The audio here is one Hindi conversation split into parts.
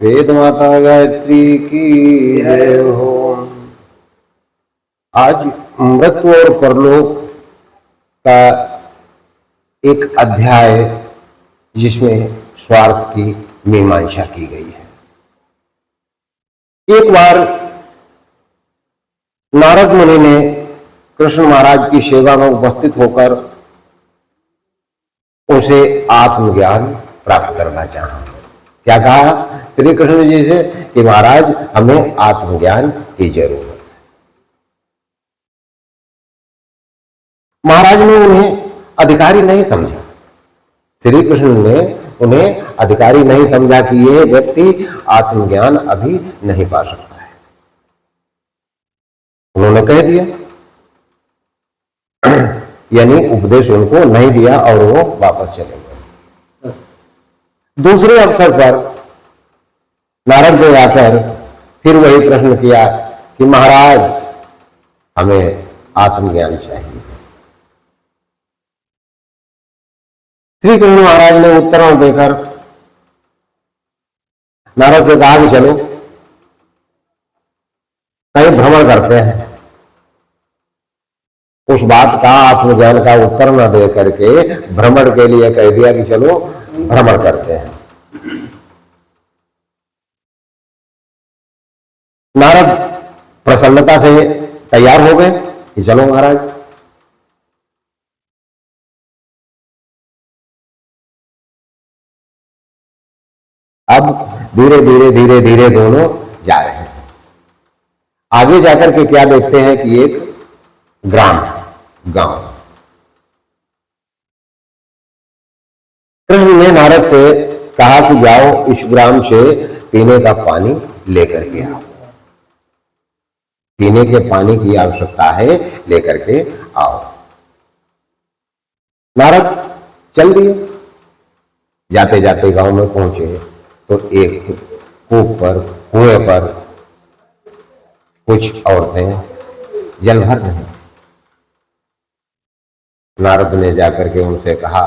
वेद माता गायत्री की जय हो। आज मृत्यु और परलोक का एक अध्याय जिसमें स्वार्थ की मीमांसा की गई है। एक बार नारद मुनि ने कृष्ण महाराज की सेवा में उपस्थित होकर उसे आत्मज्ञान प्राप्त करना चाहा। क्या कहा श्री कृष्ण जी से कि महाराज हमें आत्मज्ञान की जरूरत है। महाराज ने उन्हें अधिकारी नहीं समझा। श्री कृष्ण ने उन्हें अधिकारी नहीं समझा कि यह व्यक्ति आत्मज्ञान अभी नहीं पा सकता है। उन्होंने कह दिया, यानी उपदेश उनको नहीं दिया और वो वापस चले गए। दूसरे अवसर पर नारद ने आकर फिर वही प्रश्न किया कि महाराज हमें आत्मज्ञान चाहिए। श्री कृष्ण महाराज ने उत्तर देकर नारद से कहा कि चलो कहीं भ्रमण करते हैं। उस बात का आत्मज्ञान का उत्तर न दे करके भ्रमण के लिए कह दिया कि चलो भ्रमण करते हैं। नारद प्रसन्नता से तैयार हो गए कि चलो महाराज। अब धीरे धीरे धीरे धीरे दोनों जा रहे हैं। आगे जाकर के क्या देखते हैं कि एक ग्राम गांव। कृष्ण ने नारद से कहा कि जाओ इस ग्राम से पीने का पानी लेकर के आओ। पीने के पानी की आवश्यकता है, लेकर के आओ। नारद चल दिए। जाते जाते गांव में पहुंचे तो एक कुएं पर कुछ औरतें जल भर रही। नारद ने जाकर के उनसे कहा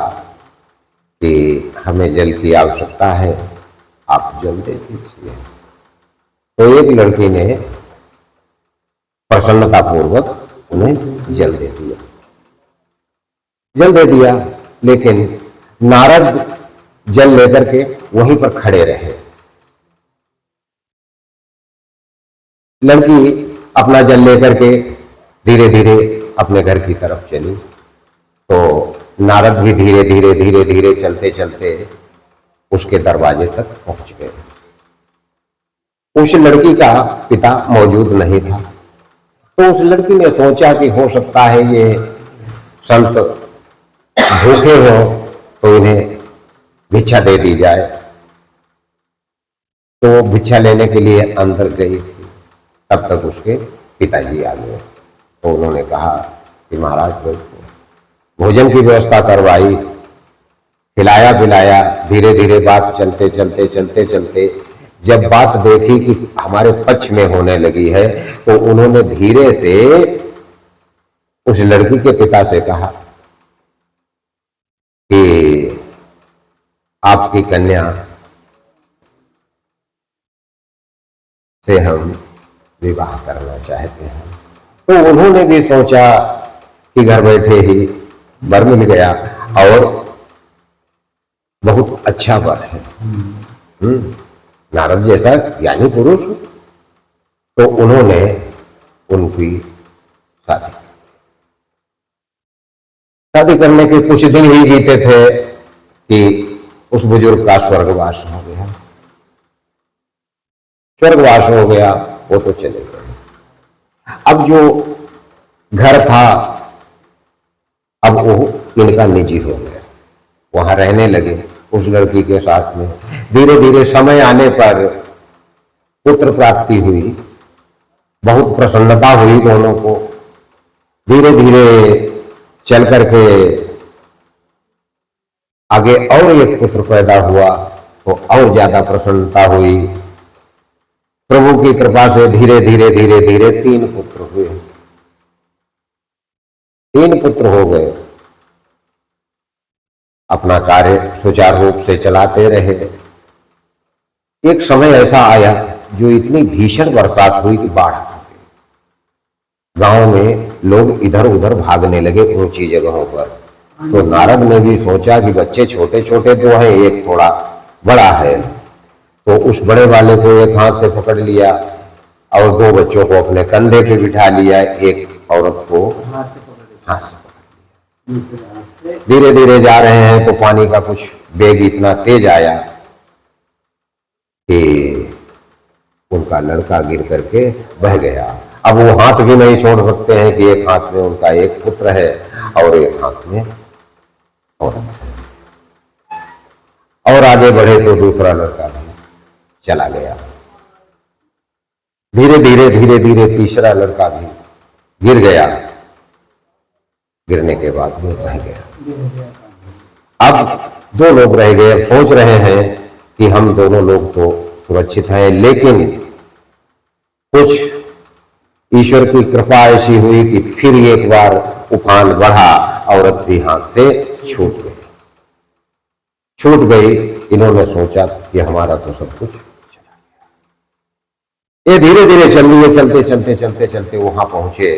कि हमें जल की आवश्यकता है, आप जल दे दीजिए। तो एक लड़की ने प्रसन्नता पूर्वक उन्हें जल दे दिया। जल दे दिया, लेकिन नारद जल लेकर के वहीं पर खड़े रहे। लड़की अपना जल लेकर के धीरे धीरे अपने घर की तरफ चली। तो नारद भी धीरे धीरे धीरे धीरे चलते चलते उसके दरवाजे तक पहुंच गए। उस लड़की का पिता मौजूद नहीं था। तो उस लड़की ने सोचा कि हो सकता है ये संत भूखे हो तो इन्हें भिक्षा दे दी जाए। तो वो भिक्षा लेने के लिए अंदर गई थी। तब तक उसके पिताजी आ गए। तो उन्होंने कहा कि महाराज भोजन की व्यवस्था करवाई, खिलाया पिलाया। धीरे धीरे बात चलते चलते चलते चलते जब बात देखी कि हमारे पक्ष में होने लगी है, तो उन्होंने धीरे से उस लड़की के पिता से कहा कि आपकी कन्या से हम विवाह करना चाहते हैं। तो उन्होंने भी सोचा कि घर बैठे ही वर मिल गया और बहुत अच्छा वर है। नारद जैसा ज्ञानी पुरुष। तो उन्होंने उनकी शादी करने के कुछ दिन ही बीते थे कि उस बुजुर्ग का स्वर्गवास हो गया। स्वर्गवास हो गया, वो तो चले गए। अब जो घर था अब वो इनका निजी हो गया। वहां रहने लगे उस लड़की के साथ में। धीरे धीरे समय आने पर पुत्र प्राप्ति हुई। बहुत प्रसन्नता हुई दोनों को। धीरे धीरे चल करके आगे और एक पुत्र पैदा हुआ तो और ज्यादा प्रसन्नता हुई। प्रभु की कृपा से धीरे धीरे धीरे धीरे 3 पुत्र हुए। 3 पुत्र हो गए। अपना कार्य सुचारू रूप से चलाते रहे। एक समय ऐसा आया जो इतनी भीषण बरसात हुई कि बाढ़ आ गई। गांव में लोग इधर उधर भागने लगे ऊंची जगहों पर। तो नारद ने भी सोचा कि बच्चे छोटे छोटे तो हैं, एक थोड़ा बड़ा है, तो उस बड़े वाले को एक हाथ से पकड़ लिया और दो बच्चों को अपने कंधे पे बिठा लिया, एक औरत को हाथ से पकड़ लिया। धीरे धीरे जा रहे हैं तो पानी का कुछ वेग इतना तेज आया कि उनका लड़का गिर करके बह गया। अब वो हाथ भी नहीं छोड़ सकते हैं कि एक हाथ में उनका एक पुत्र है और एक हाथ में औरत है। और आगे बढ़े तो दूसरा लड़का भी चला गया। धीरे धीरे धीरे धीरे तीसरा लड़का भी गिर गया। गिरने के बाद वो बह गया। अब दो लोग रह गए। सोच रहे हैं कि हम दोनों लोग तो सुरक्षित हैं, लेकिन कुछ ईश्वर की कृपा ऐसी हुई कि फिर एक बार उफान बढ़ा, औरत भी हाथ से छूट गई। इन्होंने सोचा कि हमारा तो सब कुछ चला गया। ये धीरे धीरे चल दिए, चलते चलते चलते चलते वहां पहुंचे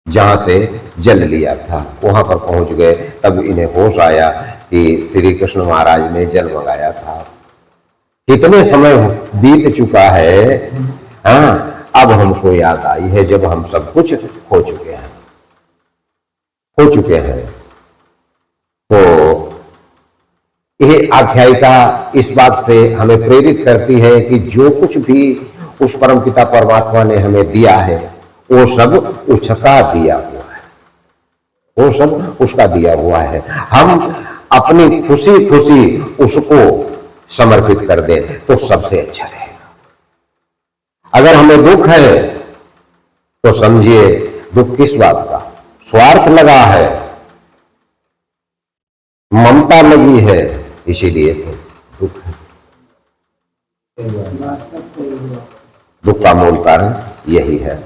जहां से जल लिया था। वहां पर पहुंच गए। तब इन्हें होश आया कि श्री कृष्ण महाराज ने जल मंगाया था। कितने समय बीत चुका है, हाँ, अब हमको याद आई है जब हम सब कुछ खो चुके हैं। तो यह आख्यायिका इस बात से हमें प्रेरित करती है कि जो कुछ भी उस परमपिता परमात्मा ने हमें दिया है वो सब उसका दिया हुआ है, वो सब उसका दिया हुआ है। हम अपनी खुशी खुशी उसको समर्पित कर दें तो सबसे अच्छा रहेगा। अगर हमें दुख है तो समझिए दुख किस बात का, स्वार्थ लगा है, ममता लगी है, इसीलिए तो दुख है। दुख का मूल कारण यही है।